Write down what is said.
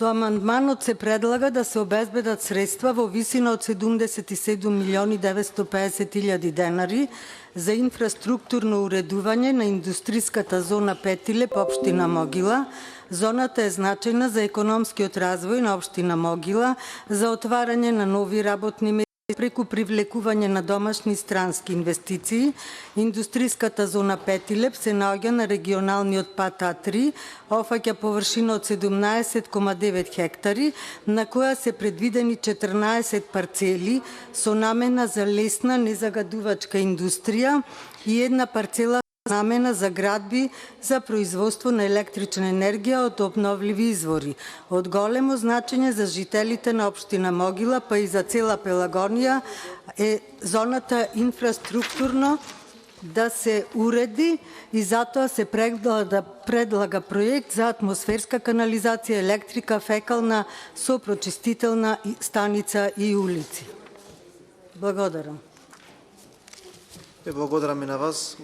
Со амандманот се предлага да се обезбедат средства во висина од 77.950.000 денари за инфраструктурно уредување на индустриската зона Петилеп, општина Могила. Зоната е значајна за економскиот развој на општина Могила, за отварање на нови работни места преку привлекување на домашни странски инвестиции. Индустриската зона Петилеп се наоѓа на регионалниот пат А3, офаќа површина од 17,9 хектари, на која се предвидени 14 парцели со намена за лесна незагадувачка индустрија и една парцела намена за градби за производство на електрична енергија од обновливи извори. Од големо значење за жителите на општина Могила, па и за цела Пелагонија е зоната инфраструктурно да се уреди и затоа се предлага проект за атмосферска канализација, електрика, фекална со прочистителна станица и улици. Благодарам. Благодарам и на вас.